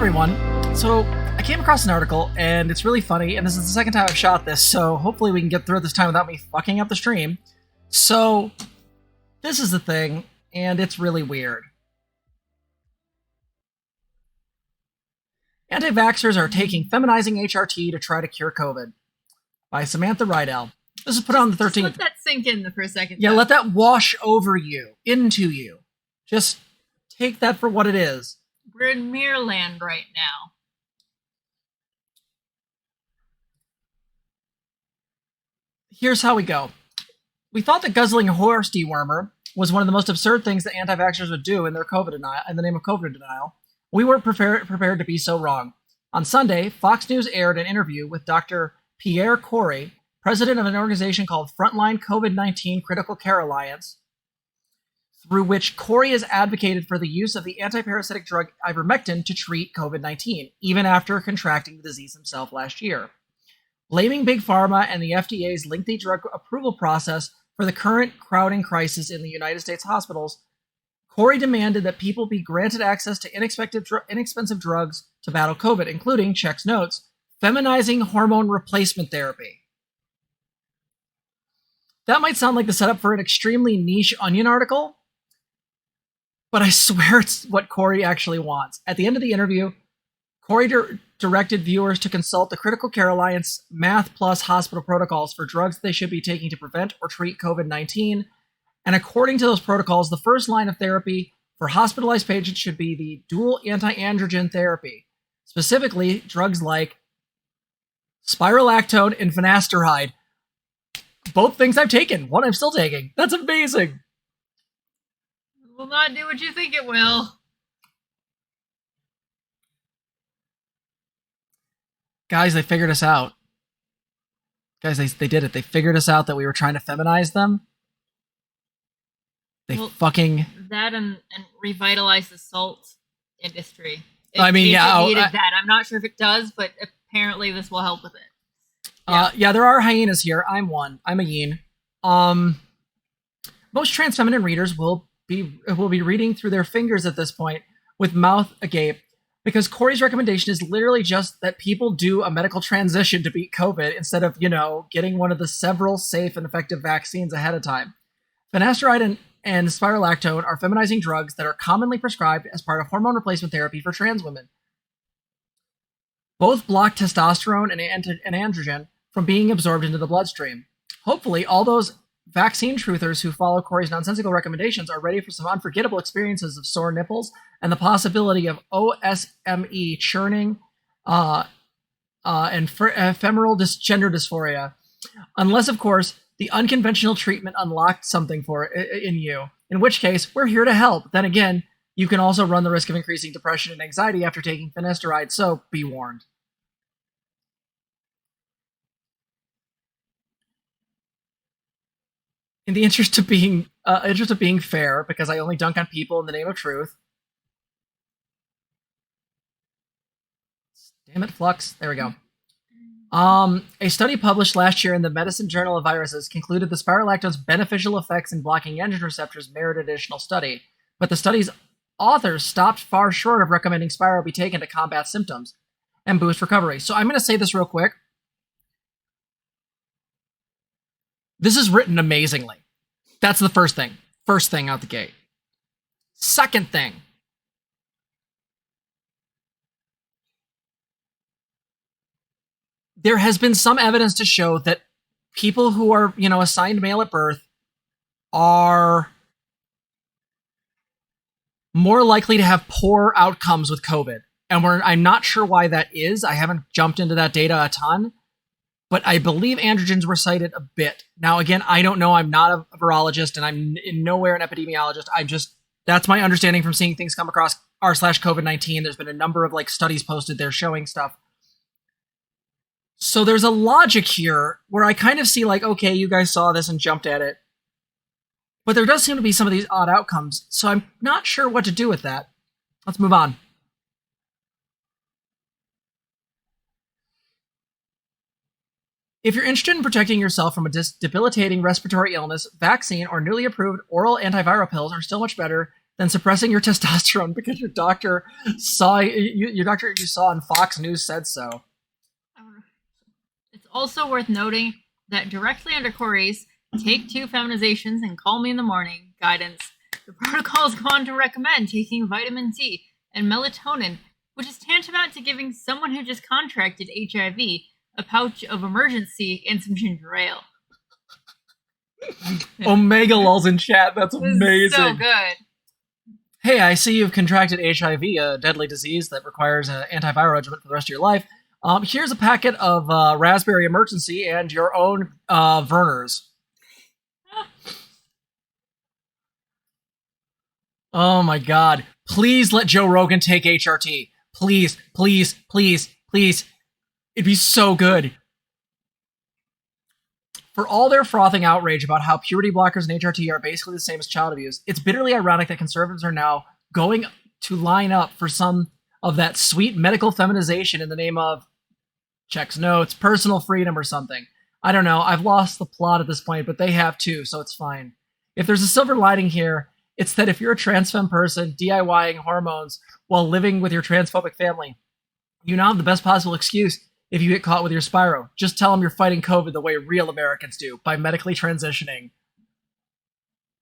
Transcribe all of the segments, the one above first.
everyone. So I came across an article, and it's really funny, and this is the second time I've shot this, so hopefully we can get through it this time without me fucking up the stream. So this is the thing, and it's really weird. Anti-vaxxers are taking feminizing HRT to try to cure COVID, by Samantha Rydell. This is put on the 13th. Let that sink in for a second. Yeah, let that wash over you, into you. Just take that for what it is. We're in Mirrorland right now. Here's how we go. We thought that guzzling a horse dewormer was one of the most absurd things that anti-vaxxers would do in their COVID denial, in the name of COVID denial. We weren't prepared to be so wrong. On Sunday, Fox News aired an interview with Dr. Pierre Corey, president of an organization called Frontline COVID-19 Critical Care Alliance, through which Corey has advocated for the use of the antiparasitic drug ivermectin to treat COVID-19, even after contracting the disease himself last year. Blaming Big Pharma and the FDA's lengthy drug approval process for the current crowding crisis in the United States hospitals, Corey demanded that people be granted access to inexpensive drugs to battle COVID, including, checks notes, feminizing hormone replacement therapy. That might sound like the setup for an extremely niche Onion article, but I swear it's what Corey actually wants. At the end of the interview, Corey directed viewers to consult the Critical Care Alliance Math Plus hospital protocols for drugs they should be taking to prevent or treat COVID-19. And according to those protocols, the first line of therapy for hospitalized patients should be the dual anti-androgen therapy, specifically drugs like Spironolactone and Finasteride. Both things I've taken. One I'm still taking. That's amazing. It will not do what you think it will. Guys, they figured us out. Guys, they did it. They figured us out that we were trying to feminize them. They fucking... That and revitalize the salt industry. I mean, yeah. Needed that. I'm not sure if it does, but apparently this will help with it. Yeah, there are hyenas here. I'm one. I'm a yin. Most trans feminine readers will be reading through their fingers at this point with mouth agape, because Corey's recommendation is literally just that people do a medical transition to beat COVID instead of, getting one of the several safe and effective vaccines ahead of time. Finasteride and Spironolactone are feminizing drugs that are commonly prescribed as part of hormone replacement therapy for trans women. Both block testosterone and androgen from being absorbed into the bloodstream. Hopefully, all those vaccine truthers who follow Corey's nonsensical recommendations are ready for some unforgettable experiences of sore nipples and the possibility of OSME churning and ephemeral gender dysphoria. Unless, of course, the unconventional treatment unlocked something in you, in which case, we're here to help. Then again, you can also run the risk of increasing depression and anxiety after taking finasteride, so be warned. In the interest of being fair, because I only dunk on people in the name of truth. Damn it, Flux. There we go. A study published last year in the Medicine Journal of Viruses concluded the spironolactone's beneficial effects in blocking androgen receptors merit additional study, but the study's authors stopped far short of recommending Spiro be taken to combat symptoms and boost recovery. So I'm going to say this real quick. This is written amazingly. That's the first thing. First thing out the gate. Second thing. There has been some evidence to show that people who are, assigned male at birth are more likely to have poor outcomes with COVID. And I'm not sure why that is. I haven't jumped into that data a ton. But I believe androgens were cited a bit. Now, again, I don't know. I'm not a virologist, and I'm in nowhere an epidemiologist. That's my understanding from seeing things come across r/COVID-19. There's been a number of studies posted there showing stuff. So there's a logic here where I kind of see okay, you guys saw this and jumped at it. But there does seem to be some of these odd outcomes. So I'm not sure what to do with that. Let's move on. If you're interested in protecting yourself from a debilitating respiratory illness, vaccine or newly approved oral antiviral pills are still much better than suppressing your testosterone because your doctor saw your doctor you saw on Fox News said so. It's also worth noting that directly under Corey's "Take 2 feminizations and call me in the morning" guidance, the protocols go on to recommend taking vitamin D and melatonin, which is tantamount to giving someone who just contracted HIV a pouch of emergency and some ginger ale. Omega lulz in chat. That's This is amazing. so good. Hey, I see you've contracted HIV, a deadly disease that requires an antiviral regimen for the rest of your life. Here's a packet of raspberry emergency and your own Verners. Oh my God. Please let Joe Rogan take HRT. Please, please, please, please. It'd be so good. For all their frothing outrage about how puberty blockers and HRT are basically the same as child abuse, it's bitterly ironic that conservatives are now going to line up for some of that sweet medical feminization in the name of checks notes, personal freedom, or something. I don't know. I've lost the plot at this point, but they have too, so it's fine. If there's a silver lining here, it's that if you're a trans femme person DIYing hormones while living with your transphobic family, you now have the best possible excuse if you get caught with your Spiro. Just tell them you're fighting COVID the way real Americans do, by medically transitioning.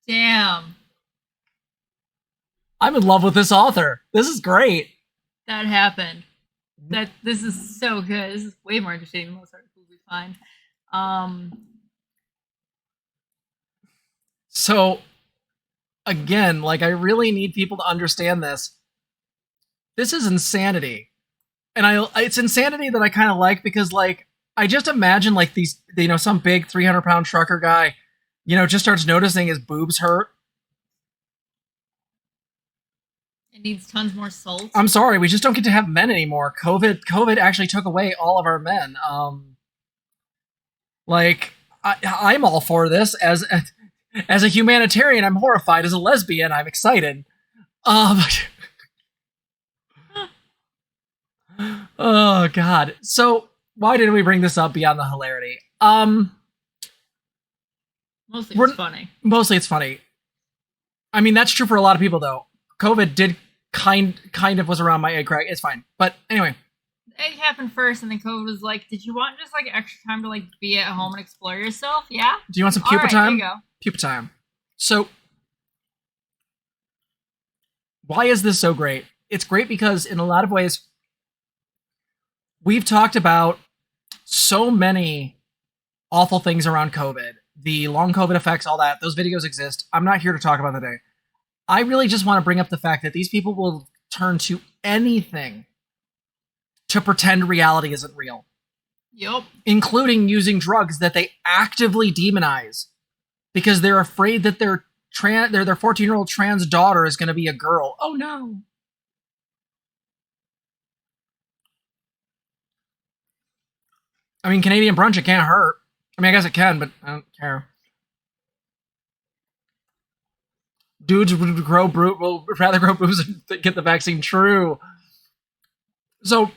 Damn. I'm in love with this author. This is great. That happened. This is so good. This is way more interesting than most articles we find. So, again, like, I really need people to understand this. This is insanity. And it's insanity that I kind of like because, like, I just imagine, like, these, you know, some big 300-pound trucker guy, you know, just starts noticing his boobs hurt. It needs tons more salt. I'm sorry, we just don't get to have men anymore. COVID actually took away all of our men. Like, I'm all for this. As a humanitarian, I'm horrified. As a lesbian, I'm excited. Oh God. So why did we bring this up beyond the hilarity? Mostly it's funny. Mostly it's funny. I mean, that's true for a lot of people though. COVID did kind of was around my egg crack. It's fine. But anyway. The egg happened first and then COVID was like, did you want just like extra time to like be at home and explore yourself? Yeah? Do you want some pupa time? There you go. Pupa time. So why is this so great? It's great because in a lot of ways, we've talked about so many awful things around COVID, the long COVID effects, all that. Those videos exist. I'm not here to talk about today. I really just want to bring up the fact that these people will turn to anything to pretend reality isn't real. Yep. Including using drugs that they actively demonize because they're afraid that their 14-year-old trans daughter is going to be a girl. Oh no. I mean, Canadian brunch, it can't hurt. I mean, I guess it can, but I don't care. Dudes will rather grow boobs than get the vaccine. True. So,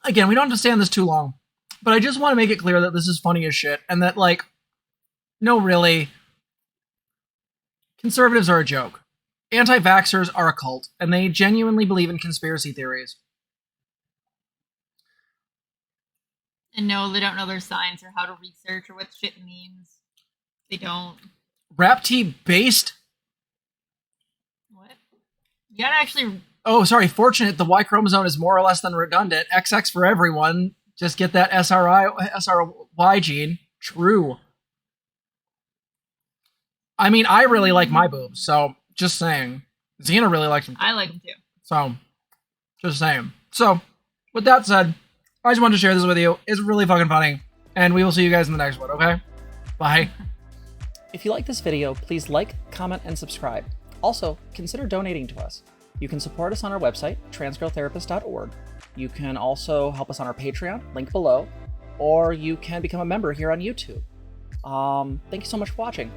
again, we don't have to stay on this too long, but I just want to make it clear that this is funny as shit, and that, like, no, really, conservatives are a joke. Anti-vaxxers are a cult, and they genuinely believe in conspiracy theories. And no, they don't know their science or how to research or what shit means. They don't. RAPT based? What? You gotta actually... Oh, sorry. Fortunate the Y chromosome is more or less than redundant. XX for everyone. Just get that SRY gene. True. I mean, I really like my boobs, so just saying. Zena really likes them. I like them too. So, just saying. So, with that said, I just wanted to share this with you. It's really fucking funny. And we will see you guys in the next one, okay? Bye. If you like this video, please like, comment, and subscribe. Also, consider donating to us. You can support us on our website, transgirltherapist.org. You can also help us on our Patreon, link below, or you can become a member here on YouTube. Thank you so much for watching.